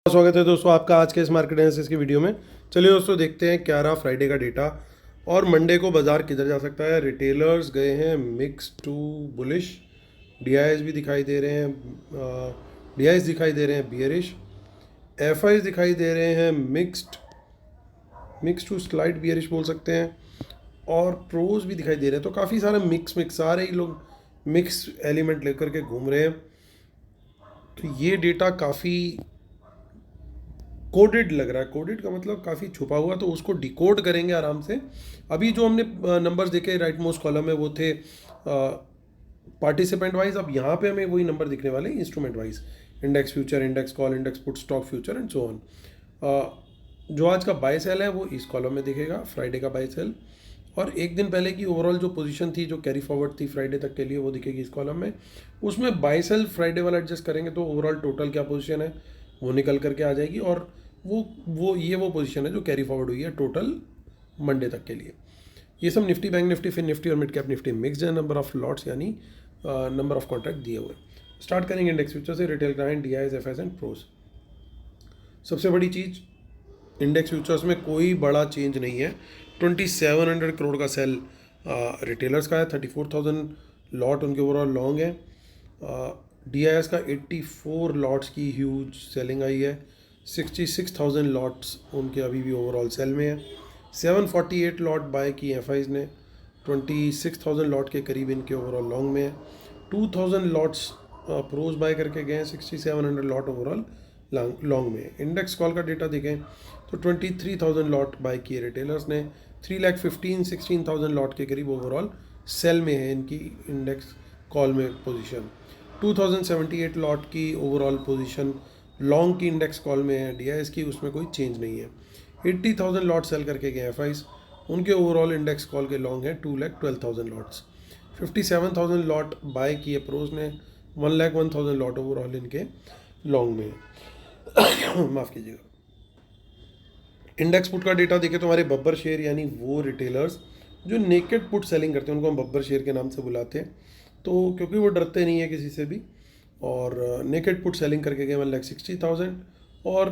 स्वागत है दोस्तों आपका आज के इस मार्केट एनालिसिस की वीडियो में। चलिए दोस्तों देखते हैं क्या रहा फ्राइडे का डेटा और मंडे को बाजार किधर जा सकता है। रिटेलर्स गए हैं मिक्स टू बुलिश, डीआईएस भी दिखाई दे रहे हैं, डीआईएस दिखाई दे रहे हैं बियरिश, एफआईएस दिखाई दे रहे हैं मिक्स टू स्लाइड बियरिश बोल सकते हैं, और प्रोज भी दिखाई दे रहे हैं। तो काफ़ी सारे मिक्स सारे ही लोग मिक्स एलिमेंट लेकर के घूम रहे हैं। तो ये डेटा काफ़ी कोडेड लग रहा है। कोडेड का मतलब काफ़ी छुपा हुआ, तो उसको डिकोड करेंगे आराम से। अभी जो हमने नंबर्स देखे राइट मोस्ट कॉलम में वो थे पार्टिसिपेंट वाइज। अब यहाँ पे हमें वही नंबर दिखने वाले instrument wise, index future, index call, index put, stock future and so on. जो आज का बाय सेल है वो इस कॉलम में दिखेगा, फ्राइडे का बाय सेल। और एक दिन पहले की ओवरऑल जो पोजीशन थी जो कैरी फॉरवर्ड थी फ्राइडे तक के लिए वो दिखेगी इस कॉलम में। उसमें बाय सेल फ्राइडे वाला एडजस्ट करेंगे तो ओवरऑल टोटल क्या पोजीशन है वो निकल करके आ जाएगी। और वो पोजीशन है जो कैरी फॉरवर्ड हुई है टोटल मंडे तक के लिए। ये सब निफ्टी, बैंक निफ्टी, फिर निफ्टी और मिड कैप निफ्टी मिक्स्ड है, नंबर ऑफ लॉट्स यानी नंबर ऑफ कॉन्ट्रैक्ट दिए हुए। स्टार्ट करेंगे इंडेक्स फ्यूचर से, retail client, DIIs, FIIs and pros. सबसे बड़ी चीज़ इंडेक्स फ्यूचर्स में कोई बड़ा चेंज नहीं है। 2700 करोड़ का सेल रिटेलर्स का है, 34,000 लॉट उनके ओवरऑल लॉन्ग है। डीआईएस का 84 लॉट्स की ह्यूज सेलिंग आई है, 66,000 लॉट्स उनके अभी भी ओवरऑल सेल में है। 748 लॉट बाय की एफआईज ने, 26,000 लॉट के करीब इनके ओवरऑल लॉन्ग में है। 2,000 लॉट्स प्रोज बाय करके गए हैं, 6700 लॉट ओवरऑल लॉन्ग में है। इंडेक्स कॉल का डेटा देखें तो 23,000 लॉट बाय किए रिटेलर्स ने, 3,16,000 लॉट के करीब ओवरऑल सेल में है इनकी इंडेक्स कॉल में पोजीशन। 2,078 लॉट की ओवरऑल पोजीशन लॉन्ग की इंडेक्स कॉल में है डीआईएस की, उसमें कोई चेंज नहीं है। 80,000 लॉट सेल करके गए एफआईज, उनके ओवरऑल इंडेक्स कॉल के लॉन्ग है 2,12,000 लॉट्स। 57,000 लॉट बाय किए प्रोज ने, 1,01,000 लॉट ओवरऑल इनके लॉन्ग में है। माफ़ कीजिएगा। इंडेक्स पुट का डेटा देखें तो हमारे बब्बर शेयर यानी वो रिटेलर्स जो नेकेड पुट सेलिंग करते हैं उनको हम बब्बर शेयर के नाम से बुलाते हैं। तो क्योंकि वो डरते नहीं है किसी से भी, और नेकेड पुट सेलिंग करके गए 1,60,000 और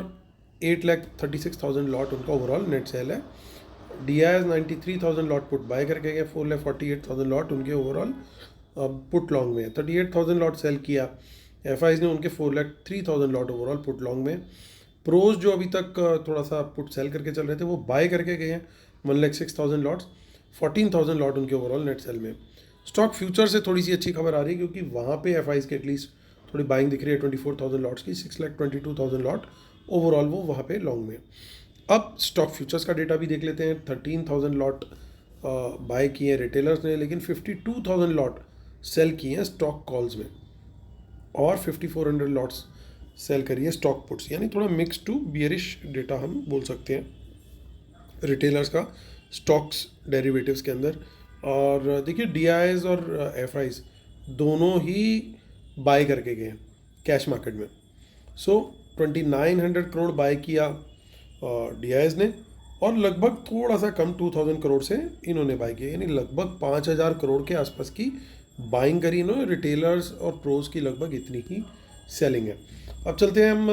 8,36,000 लॉट उनका ओवरऑल नेट सेल है। डीआईएस 93,000 लॉट पुट बाय करके गए, 4,48,000 लॉट उनके ओवरऑल पुट लॉन्ग में है। 38,000 लॉट सेल किया एफआईज ने, उनके 4,03,000 लॉट ओवरऑल पुट लॉन्ग में। प्रोज जो अभी तक थोड़ा सा पुट सेल करके चल रहे थे वो बाय करके गए हैं 1,06,000 लॉट्स, 14,000 लॉट उनके ओवरऑल नेट सेल में। स्टॉक फ्यूचर से थोड़ी सी अच्छी खबर आ रही है क्योंकि वहाँ पे एफआईज के एटलीस्ट थोड़ी बाइंग दिख रही है 24,000 लॉट्स की, 6,22,000 लॉट ओवरऑल वो वहाँ पे लॉन्ग में। अब स्टॉक फ्यूचर्स का डेटा भी देख लेते हैं। 13,000 लॉट बाय किए हैं रिटेलर्स ने, लेकिन 52,000 लॉट सेल किए हैं स्टॉक कॉल्स में, और 5,400 लॉट्स सेल करिए स्टॉक पुट्स, यानी थोड़ा मिक्स टू बियरिश डेटा हम बोल सकते हैं रिटेलर्स का स्टॉक्स डेरिवेटिव्स के अंदर। और देखिए डीआईएस और एफआईज दोनों ही बाय करके गए कैश मार्केट में। सो 2,900 करोड़ बाय किया डीआईएस ने, और लगभग थोड़ा सा कम 2,000 करोड़ से इन्होंने बाय किया, यानी लगभग 5,000 करोड़ के आसपास की बाइंग करी इन्होंने। रिटेलर्स और प्रोज की लगभग इतनी ही सेलिंग है। अब चलते हैं हम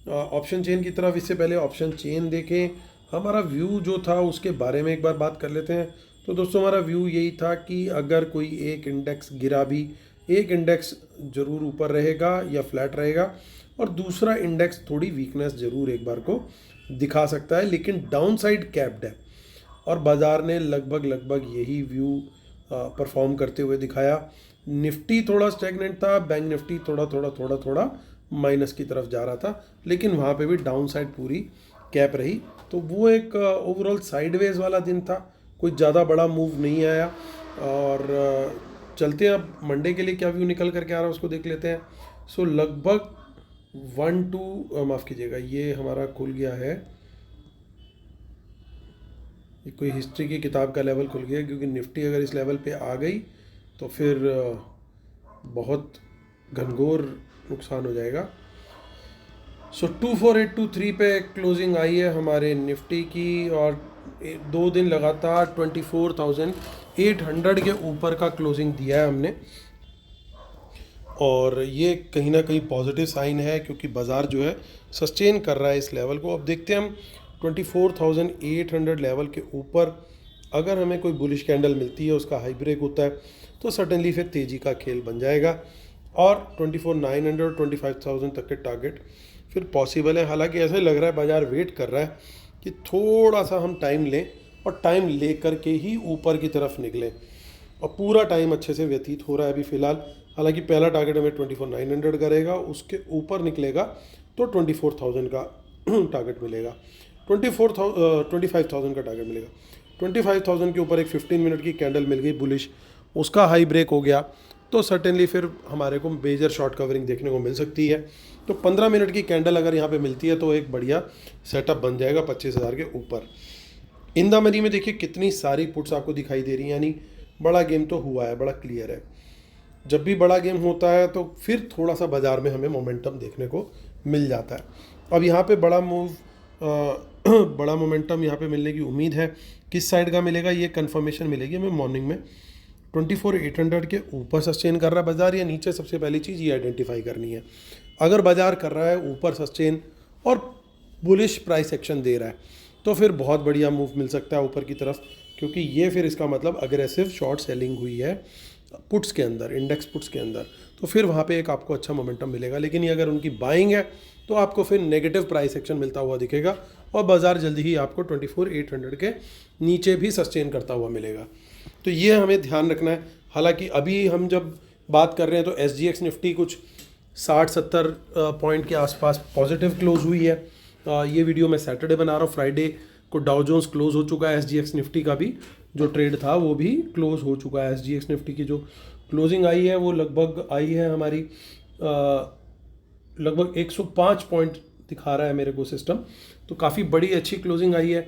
ऑप्शन चेन की तरफ। इससे पहले ऑप्शन चेन देखें, हमारा व्यू जो था उसके बारे में एक बार बात कर लेते हैं। तो दोस्तों हमारा व्यू यही था कि अगर कोई एक इंडेक्स गिरा भी, एक इंडेक्स ज़रूर ऊपर रहेगा या फ्लैट रहेगा, और दूसरा इंडेक्स थोड़ी वीकनेस ज़रूर एक बार को दिखा सकता है, लेकिन डाउन साइड कैप्ड है। और बाज़ार ने लगभग यही व्यू परफॉर्म करते हुए दिखाया। निफ्टी थोड़ा स्टैग्नेंट था, बैंक निफ्टी थोड़ा माइनस की तरफ जा रहा था, लेकिन वहाँ पे भी डाउन साइड पूरी कैप रही। तो वो एक ओवरऑल साइडवेज वाला दिन था, कोई ज़्यादा बड़ा मूव नहीं आया। और चलते हैं अब मंडे के लिए क्या व्यू निकल करके आ रहा है उसको देख लेते हैं। सो लगभग 1-2 माफ़ कीजिएगा, ये हमारा खुल गया है, ये कोई हिस्ट्री की किताब का लेवल खुल गया, क्योंकि निफ्टी अगर इस लेवल पे आ गई तो फिर बहुत घनघोर नुकसान हो जाएगा। सो 24,823 पे क्लोजिंग आई है हमारे निफ्टी की, और 2 दिन लगातार 24,800 के ऊपर का क्लोजिंग दिया है हमने। और ये कहीं ना कहीं पॉजिटिव साइन है, क्योंकि बाज़ार जो है सस्टेन कर रहा है इस लेवल को। अब देखते हैं हम 24,800 लेवल के ऊपर अगर हमें कोई बुलिश कैंडल मिलती है, उसका हाई ब्रेक होता है, तो सर्टेनली फिर तेज़ी का खेल बन जाएगा और 24,900 और 25,000 तक के टारगेट फिर पॉसिबल है। हालांकि ऐसा लग रहा है बाज़ार वेट कर रहा है कि थोड़ा सा हम टाइम लें और टाइम ले करके ही ऊपर की तरफ निकलें, और पूरा टाइम अच्छे से व्यतीत हो रहा है अभी फ़िलहाल। हालांकि पहला टारगेट हमें 24,900 करेगा, उसके ऊपर निकलेगा तो 24,000 का टारगेट मिलेगा, 25,000 का टारगेट मिलेगा। 25,000 के ऊपर एक 15 मिनट की कैंडल मिल गई बुलिश, उसका हाई ब्रेक हो गया तो सर्टेनली फिर हमारे को मेजर शॉर्ट कवरिंग देखने को मिल सकती है। तो 15 मिनट की कैंडल अगर यहाँ पे मिलती है तो एक बढ़िया सेटअप बन जाएगा 25,000 के ऊपर। इन द मनी में देखिए कितनी सारी पुट्स आपको दिखाई दे रही हैं, यानी बड़ा गेम तो हुआ है, बड़ा क्लियर है। जब भी बड़ा गेम होता है तो फिर थोड़ा सा बाज़ार में हमें मोमेंटम देखने को मिल जाता है। अब यहाँ पे बड़ा मूव बड़ा मोमेंटम यहाँ पे मिलने की उम्मीद है। किस साइड का मिलेगा ये कंफर्मेशन मिलेगी हमें मॉर्निंग में। 24,800 के ऊपर सस्टेन कर रहा है बाज़ार या नीचे, सबसे पहली चीज़ ये आइडेंटिफाई करनी है। अगर बाज़ार कर रहा है ऊपर सस्टेन और बुलिश प्राइस एक्शन दे रहा है तो फिर बहुत बढ़िया मूव मिल सकता है ऊपर की तरफ, क्योंकि ये फिर इसका मतलब अग्रेसिव शॉर्ट सेलिंग हुई है पुट्स के अंदर, इंडेक्स पुट्स के अंदर, तो फिर वहाँ पे एक आपको अच्छा मोमेंटम मिलेगा। लेकिन ये अगर उनकी बाइंग है तो आपको फिर नेगेटिव प्राइस एक्शन मिलता हुआ दिखेगा और बाज़ार जल्दी ही आपको 24,800 के नीचे भी सस्टेन करता हुआ मिलेगा। तो ये हमें ध्यान रखना है। हालांकि अभी हम जब बात कर रहे हैं तो SGX निफ्टी कुछ 60-70 पॉइंट के आसपास पॉजिटिव क्लोज हुई है। ये वीडियो मैं सैटरडे बना रहा हूँ, फ्राइडे को डाउ जोन्स क्लोज हो चुका है, SGX निफ्टी का भी जो ट्रेड था वो भी क्लोज हो चुका है। SGX निफ्टी की जो क्लोजिंग आई है वो लगभग आई है हमारी लगभग 105 पॉइंट दिखा रहा है मेरे को सिस्टम, तो काफ़ी बड़ी अच्छी क्लोजिंग आई है।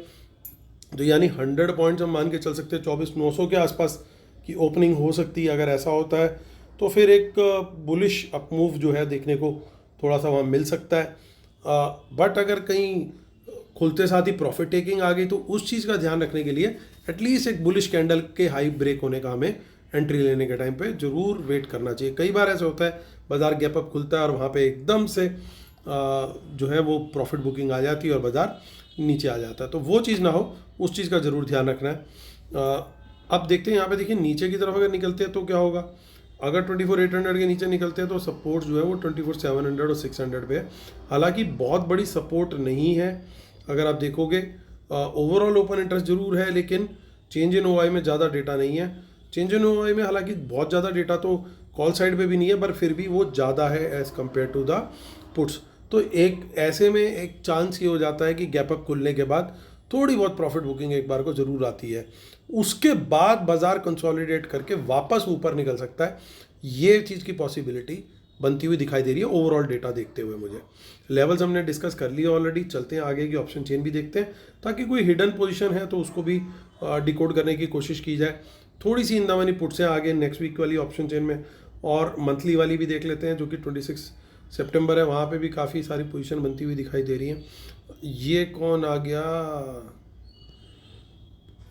तो यानी 100 पॉइंट्स हम मान के चल सकते हैं, 24,900 के आसपास की ओपनिंग हो सकती है। अगर ऐसा होता है तो फिर एक बुलिश अप मूव जो है देखने को थोड़ा सा वहाँ मिल सकता है। बट अगर कहीं खुलते साथ ही प्रॉफिट टेकिंग आ गई तो उस चीज़ का ध्यान रखने के लिए एटलीस्ट एक बुलिश कैंडल के हाई ब्रेक होने का हमें एंट्री लेने के टाइम पे ज़रूर वेट करना चाहिए। कई बार ऐसा होता है बाज़ार गैप अप खुलता है और वहाँ पे एकदम से जो है वो प्रॉफिट बुकिंग आ जाती है और बाज़ार नीचे आ जाता है, तो वो चीज़ ना हो, उस चीज़ का ज़रूर ध्यान रखना है। अब देखते हैं यहाँ पे, देखिए नीचे की तरफ अगर निकलते हैं तो क्या होगा। अगर 24,800 के नीचे निकलते हैं तो सपोर्ट जो है वो 24,700 और 600 पे है। हालांकि बहुत बड़ी सपोर्ट नहीं है अगर आप देखोगे। ओवरऑल ओपन इंटरेस्ट जरूर है, लेकिन चेंज इन OI में ज़्यादा डेटा नहीं है। चेंज इन OI में हालांकि बहुत ज़्यादा डेटा तो कॉल साइड पे भी नहीं है, पर फिर भी वो ज़्यादा है as compared to the puts. तो एक ऐसे में एक चांस ये हो जाता है कि गैप अप खुलने के बाद थोड़ी बहुत प्रॉफिट बुकिंग एक बार को ज़रूर आती है, उसके बाद बाज़ार कंसोलिडेट करके वापस ऊपर निकल सकता है। ये चीज़ की पॉसिबिलिटी बनती हुई दिखाई दे रही है ओवरऑल डेटा देखते हुए मुझे। लेवल्स हमने डिस्कस कर लिया ऑलरेडी, चलते हैं आगे की ऑप्शन चेन भी देखते हैं, ताकि कोई हिडन पोजीशन है तो उसको भी डिकोड करने की कोशिश की जाए। थोड़ी सी इंदामनी पुट से आगे नेक्स्ट वीक वाली ऑप्शन चेन में, और मंथली वाली भी देख लेते हैं जो कि 26 सितंबर है, वहाँ पे भी काफ़ी सारी पोजीशन बनती हुई दिखाई दे रही है। ये कौन आ गया,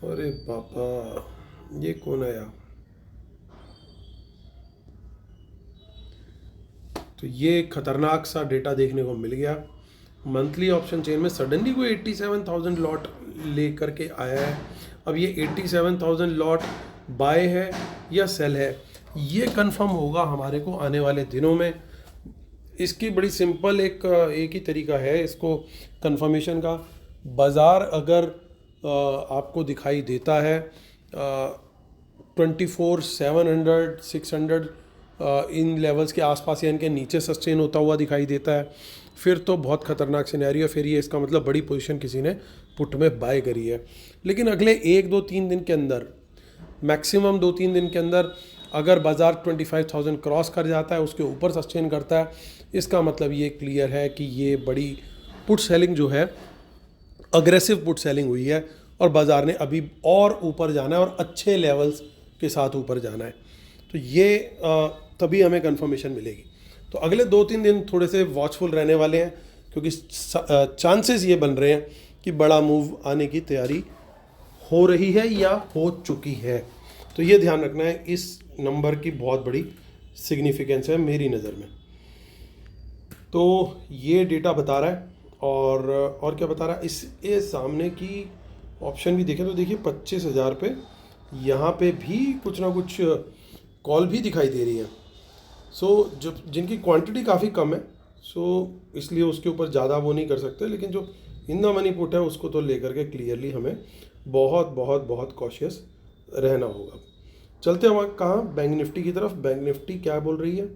अरे पापा ये कौन आया। तो ये खतरनाक सा डेटा देखने को मिल गया। मंथली ऑप्शन चेन में सडनली कोई 87,000 लॉट ले करके आया है। अब ये 87,000 लॉट बाय है या सेल है, ये कंफर्म होगा हमारे को आने वाले दिनों में। इसकी बड़ी सिंपल एक ही तरीका है इसको कंफर्मेशन का। बाज़ार अगर आपको दिखाई देता है 24,700 600 इन लेवल्स के आसपास या इनके नीचे सस्टेन होता हुआ दिखाई देता है, फिर तो बहुत ख़तरनाक सिनेरियो। फिर ये इसका मतलब बड़ी पोजीशन किसी ने पुट में बाय करी है। लेकिन अगले 1-2-3 दिन के अंदर, मैक्सिमम 2-3 दिन के अंदर अगर बाज़ार 25,000 क्रॉस कर जाता है, उसके ऊपर सस्टेन करता है, इसका मतलब ये क्लियर है कि ये बड़ी पुट सेलिंग जो है अग्रेसिव पुट सेलिंग हुई है और बाज़ार ने अभी और ऊपर जाना है और अच्छे लेवल्स के साथ ऊपर जाना है। तो ये तभी हमें कंफर्मेशन मिलेगी। तो अगले 2-3 दिन थोड़े से वॉचफुल रहने वाले हैं, क्योंकि चांसेस ये बन रहे हैं कि बड़ा मूव आने की तैयारी हो रही है या हो चुकी है। तो ये ध्यान रखना है, इस नंबर की बहुत बड़ी सिग्निफिकेंस है मेरी नज़र में। तो ये डेटा बता रहा है। और क्या बता रहा है, इसके सामने की ऑप्शन भी देखें तो देखिए 25,000 पे यहाँ पे भी कुछ ना कुछ कॉल भी दिखाई दे रही है। सो जब जिनकी क्वांटिटी काफ़ी कम है, सो इसलिए उसके ऊपर ज़्यादा वो नहीं कर सकते, लेकिन जो इन द मनी पुट है उसको तो लेकर के क्लियरली हमें बहुत बहुत बहुत कॉशियस रहना होगा। चलते हैं वहाँ कहाँ, बैंक निफ्टी की तरफ। बैंक निफ्टी क्या बोल रही है,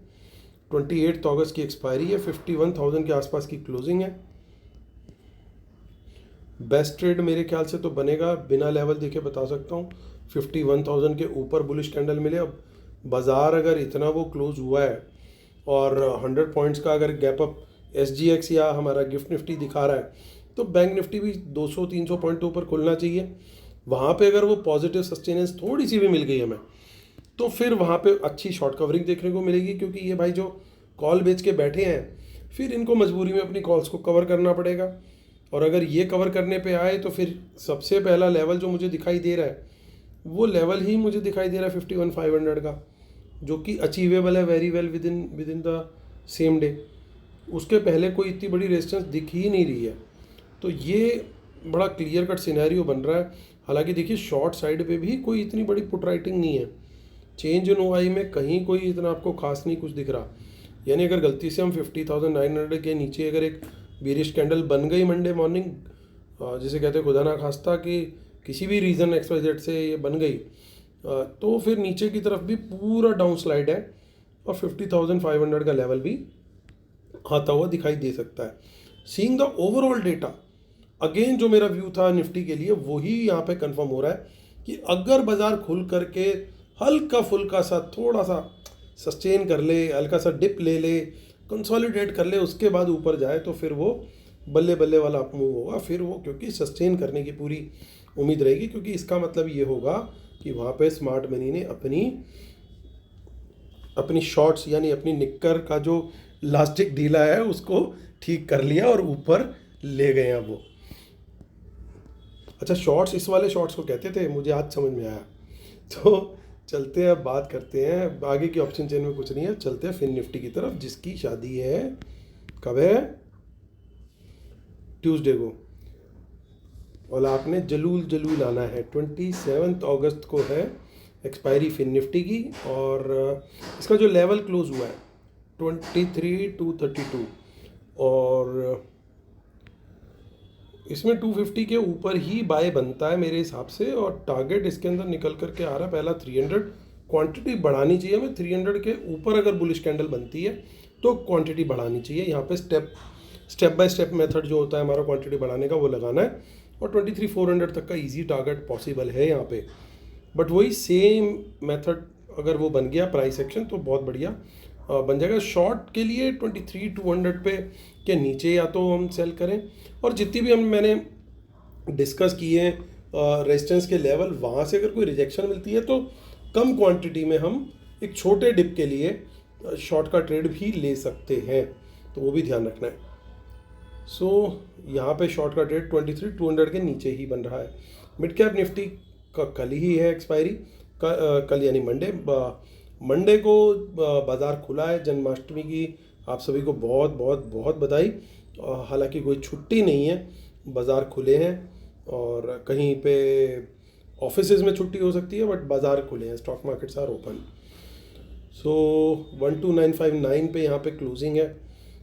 28 अगस्त की एक्सपायरी है, 51,000 के आसपास की क्लोजिंग है। बेस्ट ट्रेड मेरे ख्याल से तो बनेगा, बिना लेवल देखे बता सकता हूँ, 51,000 के ऊपर बुलिश कैंडल मिले। अब बाज़ार अगर इतना वो क्लोज हुआ है और 100 पॉइंट्स का अगर गैप अप SGX या हमारा गिफ्ट निफ्टी दिखा रहा है, तो बैंक निफ्टी भी 200-300 पॉइंट के ऊपर खुलना चाहिए। वहाँ पे अगर वो पॉजिटिव सस्टेनेंस थोड़ी सी भी मिल गई हमें, तो फिर वहाँ पे अच्छी शॉर्ट कवरिंग देखने को मिलेगी, क्योंकि ये भाई जो कॉल बेच के बैठे हैं, फिर इनको मजबूरी में अपनी कॉल्स को कवर करना पड़ेगा। और अगर ये कवर करने पे आए तो फिर सबसे पहला लेवल जो मुझे दिखाई दे रहा है, वो लेवल ही मुझे दिखाई दे रहा है 51,500 का, जो कि अचीवेबल है very well with in the same day. उसके पहले कोई इतनी बड़ी रेजिस्टेंस दिख ही नहीं रही है। तो ये बड़ा क्लियर कट सिनेरियो बन रहा है। हालांकि देखिए शॉर्ट साइड पे भी कोई इतनी बड़ी पुट राइटिंग नहीं है, चेंज इन OI में कहीं कोई इतना आपको खास नहीं कुछ दिख रहा। यानी अगर गलती से हम 50,900 के नीचे अगर एक बीरिश कैंडल बन गई मंडे मॉर्निंग, जिसे कहते हैं खुदा ना खास्ता कि किसी भी रीज़न XYZ से ये बन गई, तो फिर नीचे की तरफ भी पूरा डाउन स्लाइड है और 50,500 का लेवल भी आता हुआ दिखाई दे सकता है। Seeing the overall data, again जो मेरा व्यू था निफ्टी के लिए वही यहाँ पे कंफर्म हो रहा है कि अगर बाजार खुल करके हल्का फुल्का सा थोड़ा सा सस्टेन कर ले, हल्का सा डिप ले ले, कंसोलिडेट कर ले, उसके बाद ऊपर जाए, तो फिर वो बल्ले बल्ले वाला अप मूव होगा। फिर वो क्योंकि सस्टेन करने की पूरी उम्मीद रहेगी, क्योंकि इसका मतलब ये होगा कि वहाँ पे स्मार्ट मनी ने अपनी शॉर्ट्स यानी अपनी निक्कर का जो लास्टिक ढीला है उसको ठीक कर लिया और ऊपर ले गए हैं वो। अच्छा, शॉर्ट्स इस वाले शॉर्ट्स को कहते थे, मुझे आज समझ में आया। तो चलते हैं, अब बात करते हैं आगे की ऑप्शन चेन में कुछ नहीं है, चलते हैं फिन निफ्टी की तरफ, जिसकी शादी है कब है, ट्यूसडे को। और आपने जलूल आना है, 27 अगस्त को है एक्सपायरी फिन निफ्टी की। और इसका जो लेवल क्लोज हुआ है 23,232, और इसमें 250 के ऊपर ही बाय बनता है मेरे हिसाब से। और टारगेट इसके अंदर निकल करके आ रहा है पहला 300, क्वांटिटी बढ़ानी चाहिए हमें। 300 के ऊपर अगर बुलिश कैंडल बनती है तो क्वांटिटी बढ़ानी चाहिए। यहाँ पे स्टेप बाय स्टेप मेथड जो होता है हमारा क्वांटिटी बढ़ाने का, वो लगाना है। और 23,400 तक का इजी टारगेट पॉसिबल है यहाँ पे। बट वही सेम मेथड अगर वो बन गया प्राइस एक्शन, तो बहुत बढ़िया बन जाएगा। शॉर्ट के लिए 23,200 पे के नीचे या तो हम सेल करें, और जितनी भी मैंने डिस्कस किए हैं रेजिस्टेंस के लेवल, वहाँ से अगर कोई रिजेक्शन मिलती है तो कम क्वांटिटी में हम एक छोटे डिप के लिए शॉर्ट का ट्रेड भी ले सकते हैं, तो वो भी ध्यान रखना है। सो यहाँ पे शॉर्ट का ट्रेड 23,200 के नीचे ही बन रहा है। मिड कैप निफ्टी का कल ही है एक्सपायरी, कल यानी मंडे को बाज़ार खुला है। जन्माष्टमी की आप सभी को बहुत बहुत बहुत बधाई। हालांकि कोई छुट्टी नहीं है, बाज़ार खुले हैं, और कहीं पे ऑफिसेज में छुट्टी हो सकती है, बट बाज़ार खुले हैं, स्टॉक मार्केट्स आर ओपन। सो 12,959 पे यहाँ पे क्लोजिंग है।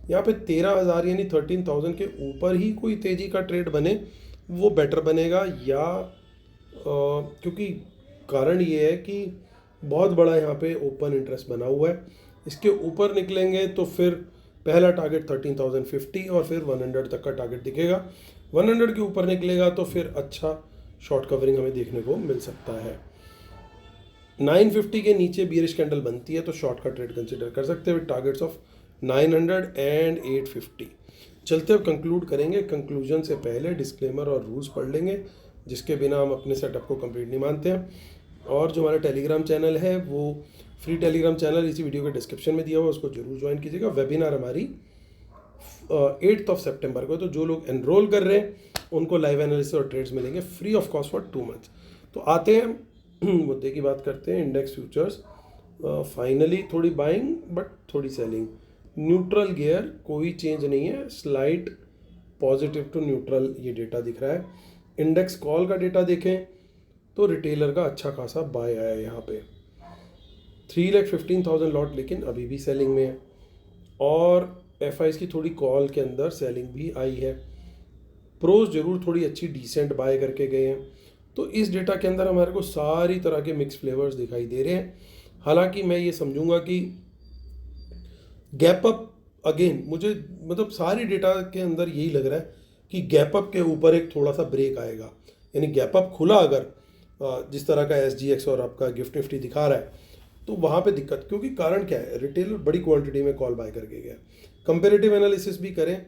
यहाँ पे 13,000 यानी 13,000 के ऊपर ही कोई तेज़ी का ट्रेड बने वो बेटर बनेगा, या क्योंकि कारण ये है कि बहुत बड़ा यहाँ पे ओपन इंटरेस्ट बना हुआ है। इसके ऊपर निकलेंगे तो फिर पहला टारगेट 13,050 और फिर 100 तक का टारगेट दिखेगा। 100 के ऊपर निकलेगा तो फिर अच्छा शॉर्ट कवरिंग हमें देखने को मिल सकता है। 950 के नीचे बीरिश कैंडल बनती है तो शॉर्ट का ट्रेड कंसिडर कर सकते हैं विद टारगेट्स ऑफ 900 एंड 850। चलते हुए कंक्लूड करेंगे। कंक्लूजन से पहले डिस्क्लेमर और रूल्स पढ़ लेंगे, जिसके बिना हम अपने सेटअप को कंप्लीट नहीं मानते हैं। और जो हमारा टेलीग्राम चैनल है, वो फ्री टेलीग्राम चैनल इसी वीडियो के डिस्क्रिप्शन में दिया हुआ है, उसको जरूर ज्वाइन कीजिएगा। वेबिनार हमारी 8 सितंबर को, तो जो लोग एनरोल कर रहे हैं उनको लाइव एनालिसिस और ट्रेड्स मिलेंगे free of cost for 2 months. तो आते हैं मुद्दे की बात करते हैं, इंडेक्स फ्यूचर्स। फाइनली थोड़ी बाइंग बट थोड़ी सेलिंग। न्यूट्रल गियर कोई चेंज नहीं है, स्लाइट पॉजिटिव टू न्यूट्रल ये डेटा दिख रहा है। इंडेक्स कॉल का डेटा देखें तो रिटेलर का अच्छा खासा बाय आया है यहाँ पे 3,15,000 लॉट, लेकिन अभी भी सेलिंग में है। और एफ की थोड़ी कॉल के अंदर सेलिंग भी आई है। प्रोज जरूर थोड़ी अच्छी डिसेंट बाय करके गए हैं। तो इस डेटा के अंदर हमारे को सारी तरह के मिक्स फ्लेवर्स दिखाई दे रहे हैं। हालांकि मैं ये समझूंगा कि गैप अप अगेन, मुझे मतलब सारी डेटा के अंदर यही लग रहा है कि गैप अप के ऊपर एक थोड़ा सा ब्रेक आएगा। यानी गैप अप खुला अगर जिस तरह का SGX और आपका गिफ्ट निफ्टी दिखा रहा है, तो वहाँ पे दिक्कत, क्योंकि कारण क्या है, रिटेलर बड़ी क्वांटिटी में कॉल बाय करके गया। कंपेरेटिव एनालिसिस भी करें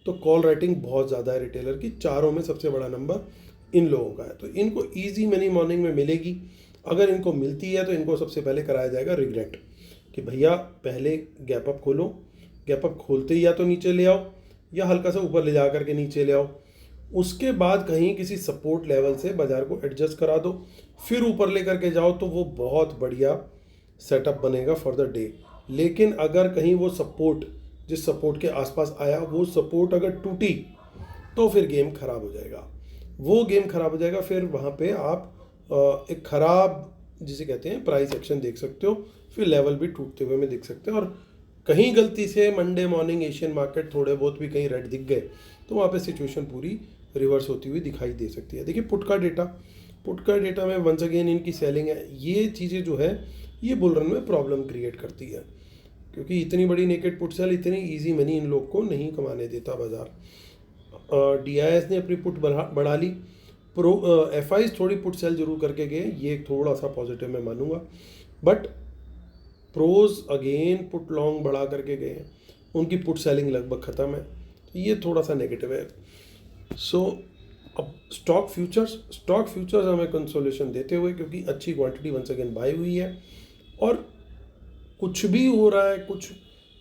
तो कॉल राइटिंग बहुत ज़्यादा है रिटेलर की, चारों में सबसे बड़ा नंबर इन लोगों का है। तो इनको ईजी मनी मॉर्निंग में मिलेगी। अगर इनको मिलती है तो इनको सबसे पहले कराया जाएगा रिग्रेट कि भैया पहले गैप अप खोलो, गैप अप खोलते ही या तो नीचे ले आओ या हल्का सा ऊपर ले जा करके नीचे ले आओ। उसके बाद कहीं किसी सपोर्ट लेवल से बाजार को एडजस्ट करा दो, फिर ऊपर ले करके जाओ, तो वो बहुत बढ़िया सेटअप बनेगा फॉर द डे। लेकिन अगर कहीं वो सपोर्ट, जिस सपोर्ट के आसपास आया, वो सपोर्ट अगर टूटी तो फिर गेम खराब हो जाएगा। वो गेम खराब हो जाएगा, फिर वहाँ पे आप एक खराब जिसे कहते हैं प्राइस एक्शन देख सकते हो, फिर लेवल भी टूटते हुए में देख सकते हो। और कहीं गलती से मंडे मॉर्निंग एशियन मार्केट थोड़े बहुत भी कहीं रेड दिख गए तो वहाँ पे सिचुएशन पूरी रिवर्स होती हुई दिखाई दे सकती है। देखिए पुट का डेटा में वंस अगेन इनकी सेलिंग है। ये चीज़ें जो है ये बुल रन में प्रॉब्लम क्रिएट करती है, क्योंकि इतनी बड़ी नेकेड पुट सेल इतनी ईजी मनी इन लोग को नहीं कमाने देता बाजार। DIS ने अपनी पुट बढ़ा ली। FIs थोड़ी पुट सेल जरूर करके गए, ये थोड़ा सा पॉजिटिव मैं मानूंगा। But pros again put long बढ़ा करके गए हैं, उनकी पुट सेलिंग लगभग ख़त्म है, तो ये थोड़ा सा नेगेटिव है। सो अब स्टॉक फ्यूचर्स हमें कंसोलेशन देते हुए, क्योंकि अच्छी क्वांटिटी वंस अगेन बाई हुई है और कुछ भी हो रहा है,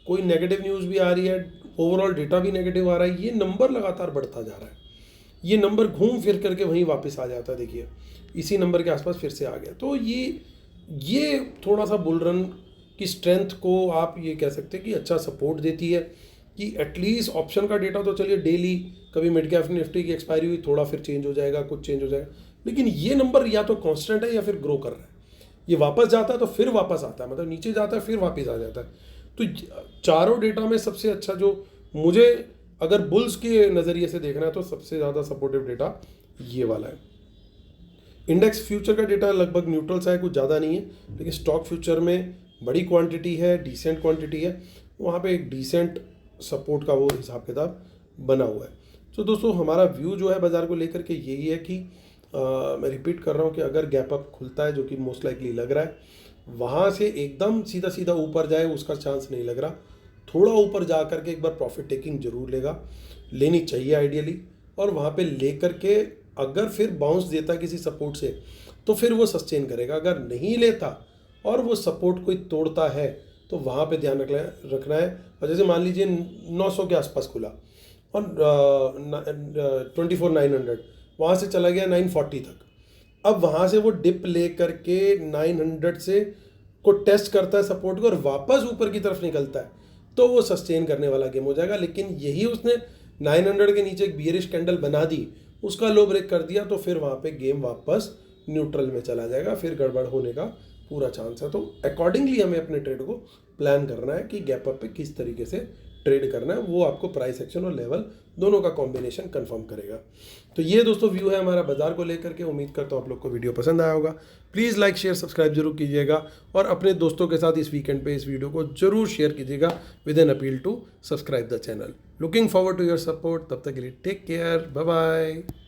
कोई नेगेटिव न्यूज़ भी आ रही है, ओवरऑल डेटा भी नेगेटिव आ रहा है, ये नंबर लगातार बढ़ता जा रहा है। ये नंबर घूम फिर करके वहीं वापस आ जाता है। देखिए इसी नंबर के आसपास फिर से आ गया। तो ये थोड़ा सा बुल रन की स्ट्रेंथ को आप ये कह सकते हैं कि अच्छा सपोर्ट देती है कि एटलीस्ट ऑप्शन का डेटा तो चलिए डेली, कभी मिड कैप निफ्टी की एक्सपायरी हुई, थोड़ा फिर चेंज हो जाएगा, कुछ चेंज हो जाएगा, लेकिन ये नंबर या तो कांस्टेंट है या फिर ग्रो कर रहा है। ये वापस जाता है तो फिर वापस आता है, मतलब नीचे जाता है फिर वापस आ जाता है। तो चारों डेटा में सबसे अच्छा जो मुझे अगर बुल्स के नज़रिए से देखना है तो सबसे ज़्यादा सपोर्टिव डेटा ये वाला है। इंडेक्स फ्यूचर का डेटा लगभग न्यूट्रल सा है, कुछ ज़्यादा नहीं है, लेकिन स्टॉक फ्यूचर में बड़ी क्वांटिटी है, डिसेंट क्वांटिटी है, वहाँ पे एक डिसेंट सपोर्ट का वो हिसाब किताब बना हुआ है। तो दोस्तों हमारा व्यू जो है बाज़ार को लेकर के यही है कि मैं रिपीट कर रहा हूँ कि अगर गैप अप खुलता है, जो कि मोस्ट लाइकली लग रहा है, वहाँ से एकदम सीधा सीधा ऊपर जाए उसका चांस नहीं लग रहा। थोड़ा ऊपर जा करके एक बार प्रॉफिट टेकिंग जरूर लेनी चाहिए आइडियली, और वहाँ पे लेकर के अगर फिर बाउंस देता किसी सपोर्ट से तो फिर वो सस्टेन करेगा। अगर नहीं लेता और वो सपोर्ट कोई तोड़ता है तो वहाँ पे ध्यान रखना है। और जैसे मान लीजिए 900 के आसपास खुला और 24,900 वहाँ से चला गया 940 तक, अब वहाँ से वो डिप ले करके 900 से को टेस्ट करता है सपोर्ट को और वापस ऊपर की तरफ निकलता है, तो वो सस्टेन करने वाला गेम हो जाएगा। लेकिन यही उसने 900 के नीचे एक बियरिश कैंडल बना दी, उसका लो ब्रेक कर दिया, तो फिर वहाँ पे गेम वापस न्यूट्रल में चला जाएगा, फिर गड़बड़ होने का पूरा चांस है। तो अकॉर्डिंगली हमें अपने ट्रेड को प्लान करना है कि गैप अप पे किस तरीके से ट्रेड करना है, वो आपको प्राइस एक्शन और लेवल दोनों का कॉम्बिनेशन कंफर्म करेगा। तो ये दोस्तों व्यू है हमारा बाजार को लेकर के। उम्मीद करता हूँ आप लोग को वीडियो पसंद आया होगा। प्लीज़ लाइक शेयर सब्सक्राइब जरूर कीजिएगा और अपने दोस्तों के साथ इस वीकेंड पे इस वीडियो को जरूर शेयर कीजिएगा with an appeal to subscribe the channel. Looking forward to your support. तब तक के लिए टेक केयर, बाय बाय।